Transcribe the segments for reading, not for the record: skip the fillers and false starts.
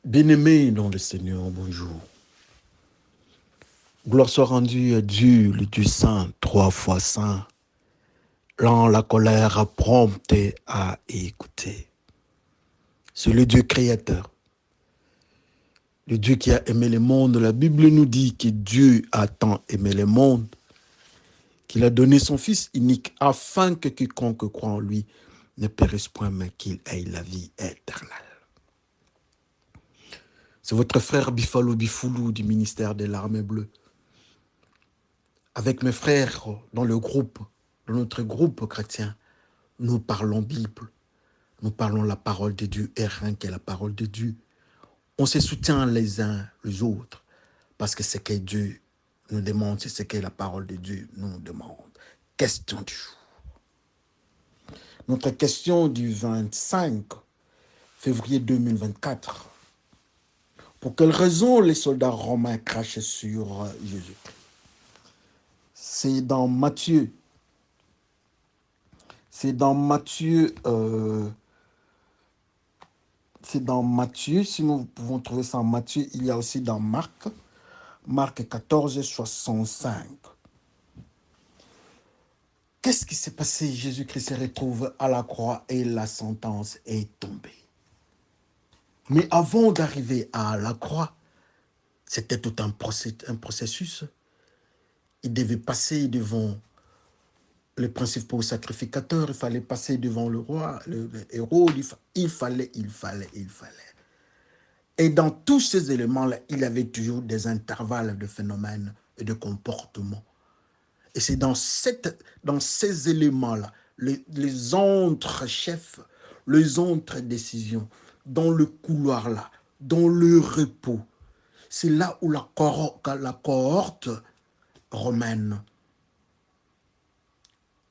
Bien-aimés dans le Seigneur, bonjour. Gloire soit rendue à Dieu, le Dieu saint, trois fois saint, lent la colère prompte à écouter. C'est le Dieu créateur, le Dieu qui a aimé le monde. La Bible nous dit que Dieu a tant aimé le monde qu'il a donné son Fils unique afin que quiconque croit en lui ne périsse point, mais qu'il ait la vie éternelle. C'est votre frère Bifalo Bifoulou du ministère de l'Armée bleue. Avec mes frères dans notre groupe chrétien, nous parlons Bible, nous parlons la parole de Dieu et rien que la parole de Dieu. On se soutient les uns les autres parce que ce que Dieu nous demande, c'est ce que la parole de Dieu nous demande. Question du jour. Notre question du 25 février 2024. Pour quelle raison les soldats romains crachaient sur Jésus? C'est dans Matthieu. C'est dans Matthieu, si nous pouvons trouver ça en Matthieu, il y a aussi dans Marc 14, 65. Qu'est-ce qui s'est passé? Jésus-Christ se retrouve à la croix et la sentence est tombée. Mais avant d'arriver à la croix, c'était tout un processus. Il devait passer devant le principal sacrificateur, il fallait passer devant le roi, le héros, il fallait. Et dans tous ces éléments-là, il y avait toujours des intervalles de phénomènes et de comportements. Et c'est dans ces éléments-là, les entre-chefs, les entre-décisions, dans le couloir-là, dans le repos, c'est là où la cohorte romaine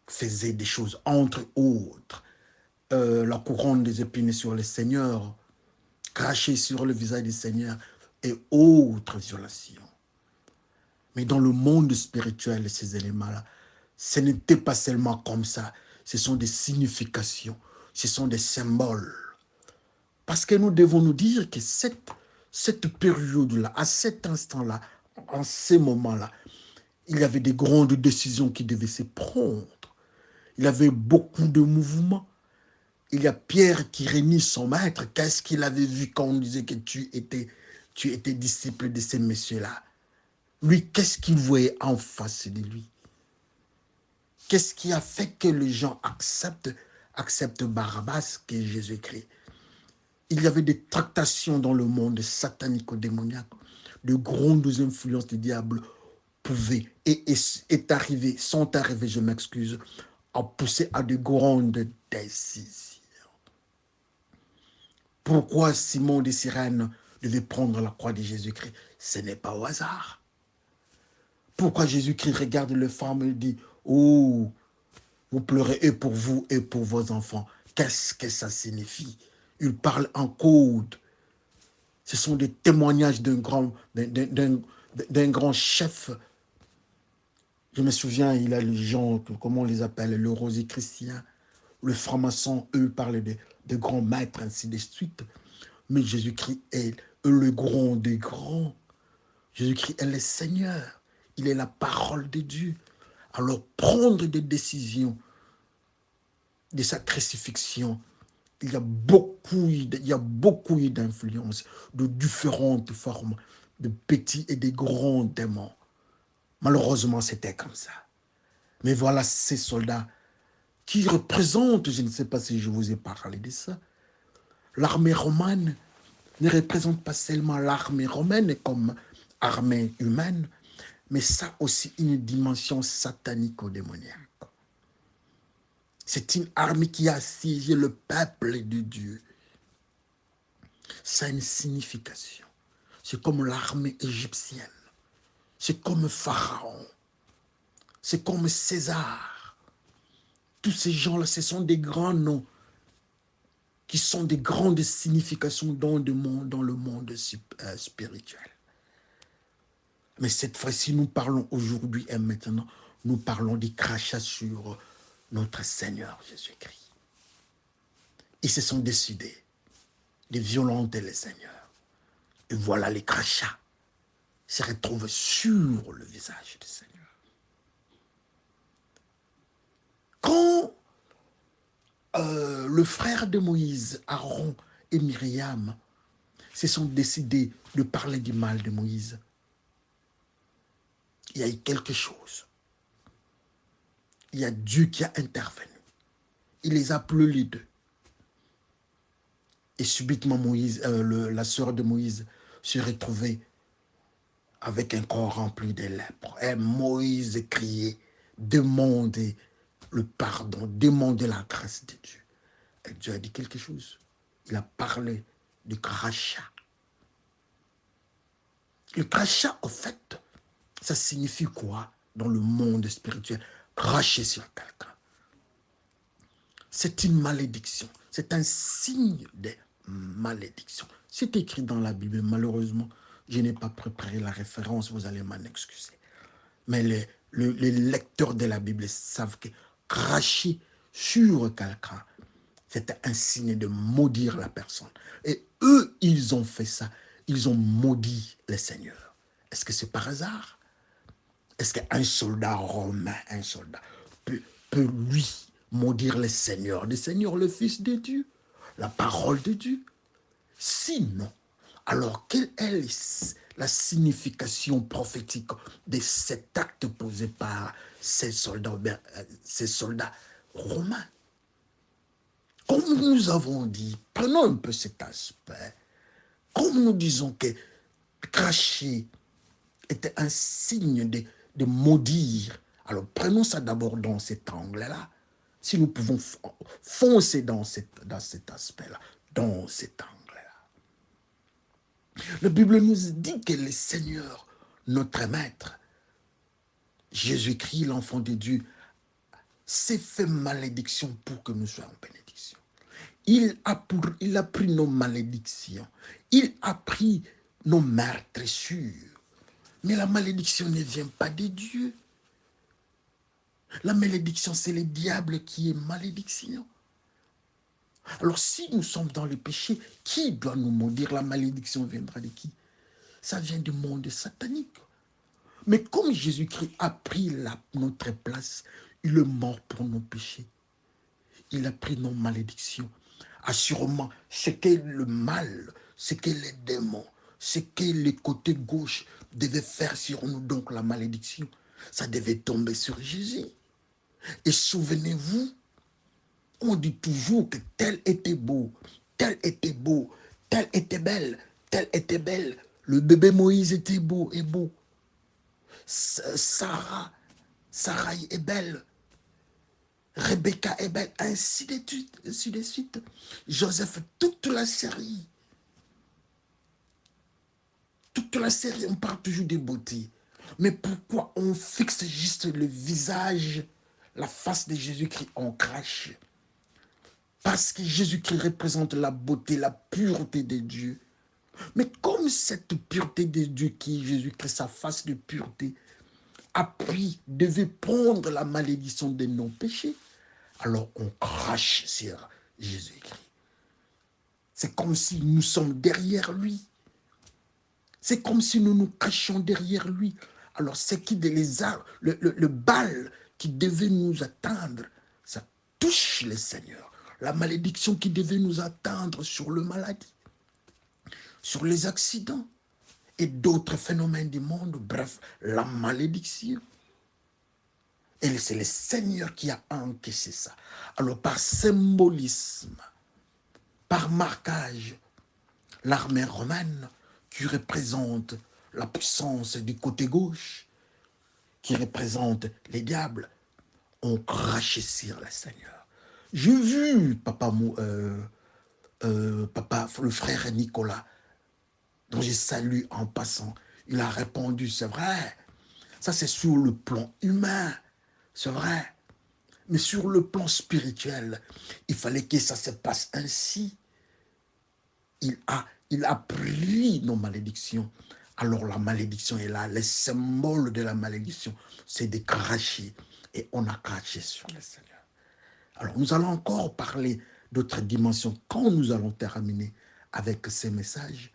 faisait des choses, entre autres, la couronne des épines sur les seigneurs, cracher sur le visage des seigneurs et autres violations. Mais dans le monde spirituel, ces éléments-là, ce n'était pas seulement comme ça. Ce sont des significations, ce sont des symboles. Parce que nous devons nous dire que cette période-là, à cet instant-là, en ces moments-là, il y avait des grandes décisions qui devaient se prendre. Il y avait beaucoup de mouvements. Il y a Pierre qui réunit son maître. Qu'est-ce qu'il avait vu quand on disait que tu étais disciple de ces messieurs-là? Lui, qu'est-ce qu'il voyait en face de lui? Qu'est-ce qui a fait que les gens acceptent Barabbas, qui est Jésus-Christ? Il y avait des tractations dans le monde satanico-démoniaque. De grandes influences du diable sont arrivées, je m'excuse, à pousser à de grandes décisions. Pourquoi Simon de Cyrène devait prendre la croix de Jésus-Christ? Ce n'est pas au hasard. Pourquoi Jésus-Christ regarde les femmes et dit « Oh, vous pleurez et pour vous et pour vos enfants. » Qu'est-ce que ça signifie? Il parle en code. Ce sont des témoignages d'un grand chef. Je me souviens, il a les gens, comment on les appelle, le rosichristien, le franc-maçon, eux parlent de grands maîtres, ainsi de suite. Mais Jésus-Christ est le grand des grands. Jésus-Christ est le Seigneur. Il est la parole de Dieu. Alors prendre des décisions de sa crucifixion, il y a beaucoup d'influences, de différentes formes, de petits et de grands démons. Malheureusement, c'était comme ça. Mais voilà ces soldats qui représentent, je ne sais pas si je vous ai parlé de ça, l'armée romaine ne représente pas seulement l'armée romaine comme armée humaine, mais ça aussi une dimension satanico-démoniaque. C'est une armée qui a assiégé le peuple de Dieu. Ça a une signification. C'est comme l'armée égyptienne. C'est comme Pharaon. C'est comme César. Tous ces gens-là, ce sont des grands noms qui sont des grandes significations dans le monde spirituel. Mais cette fois-ci, nous parlons aujourd'hui et maintenant, nous parlons des crachats sur notre Seigneur Jésus-Christ. Ils se sont décidés de violenter le Seigneur. Et voilà les crachats se retrouvent sur le visage du Seigneur. Quand le frère de Moïse, Aaron et Myriam, se sont décidés de parler du mal de Moïse, il y a eu quelque chose. Il y a Dieu qui a intervenu. Il les a appelés les deux. Et subitement, Moïse, la sœur de Moïse se retrouvait avec un corps rempli de lèpre. Et Moïse criait, demandez le pardon, demandez la grâce de Dieu. Et Dieu a dit quelque chose. Il a parlé du crachat. Le crachat, en fait, ça signifie quoi dans le monde spirituel? Cracher sur quelqu'un. C'est une malédiction. C'est un signe de malédiction. C'est écrit dans la Bible. Malheureusement, je n'ai pas préparé la référence. Vous allez m'en excuser. Mais les lecteurs de la Bible savent que cracher sur quelqu'un, c'était un signe de maudire la personne. Et eux, ils ont fait ça. Ils ont maudit le Seigneur. Est-ce que c'est par hasard? Est-ce qu'un soldat romain, un soldat, peut lui maudire le Seigneur, le Fils de Dieu, la parole de Dieu? Sinon, alors quelle est la signification prophétique de cet acte posé par ces soldats romains? Comme nous avons dit, prenons un peu cet aspect. Comme nous disons que cracher était un signe de maudire, alors prenons ça d'abord dans cet angle-là. Si nous pouvons foncer dans cet aspect-là, dans cet angle-là. La Bible nous dit que le Seigneur, notre Maître, Jésus-Christ, l'enfant de Dieu, s'est fait malédiction pour que nous soyons en bénédiction. Il a pris nos malédictions. Il a pris nos meurtrissures. Mais la malédiction ne vient pas de Dieu. La malédiction, c'est le diable qui est malédiction. Alors si nous sommes dans le péché, qui doit nous maudire? La malédiction viendra de qui? Ça vient du monde satanique. Mais comme Jésus-Christ a pris notre place, il est mort pour nos péchés. Il a pris nos malédictions. Assurément, ce qu'est le mal, ce qu'est les démons, ce qu'est le côté gauche devait faire sur nous, donc la malédiction, ça devait tomber sur Jésus. Et souvenez-vous, on dit toujours que tel était beau, tel était beau, tel était belle, telle était belle. Le bébé Moïse était beau et beau. Sarah est belle. Rebecca est belle, ainsi de suite. Joseph, toute la série. Toute la série, on parle toujours de beauté. Mais pourquoi on fixe juste le visage, la face de Jésus-Christ, on crache? Parce que Jésus-Christ représente la beauté, la pureté de Dieu. Mais comme cette pureté de Dieu qui est Jésus-Christ, sa face de pureté, devait prendre la malédiction de nos péchés, alors on crache sur Jésus-Christ. C'est comme si nous sommes derrière lui. C'est comme si nous nous cachions derrière lui. Alors c'est qui le bal qui devait nous atteindre, ça touche le Seigneur. La malédiction qui devait nous atteindre sur le maladie, sur les accidents et d'autres phénomènes du monde, bref, la malédiction. Et c'est le Seigneur qui a encaissé ça. Alors par symbolisme, par marquage, l'armée romaine qui représente la puissance du côté gauche, qui représente les diables, ont craché sur le Seigneur. J'ai vu le frère Nicolas, dont je salue en passant. Il a répondu, c'est vrai, ça c'est sur le plan humain, c'est vrai. Mais sur le plan spirituel, il fallait que ça se passe ainsi. Il a pris nos malédictions. Alors la malédiction est là. Le symbole de la malédiction, c'est de cracher. Et on a craché sur le Seigneur. Alors nous allons encore parler d'autres dimensions. Quand nous allons terminer avec ces messages,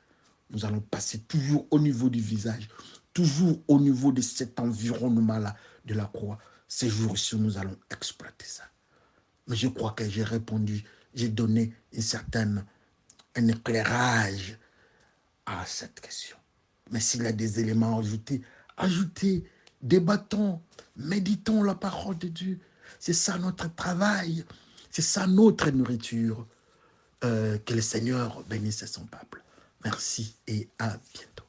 Nous allons passer toujours au niveau du visage, toujours au niveau de cet environnement-là de la croix. Ces jours-ci, nous allons exploiter ça. Mais je crois que j'ai répondu, j'ai donné un éclairage à cette question. Mais s'il y a des éléments à ajouter, ajoutez, débattons, méditons la parole de Dieu. C'est ça notre travail, c'est ça notre nourriture. Que le Seigneur bénisse son peuple. Merci et à bientôt.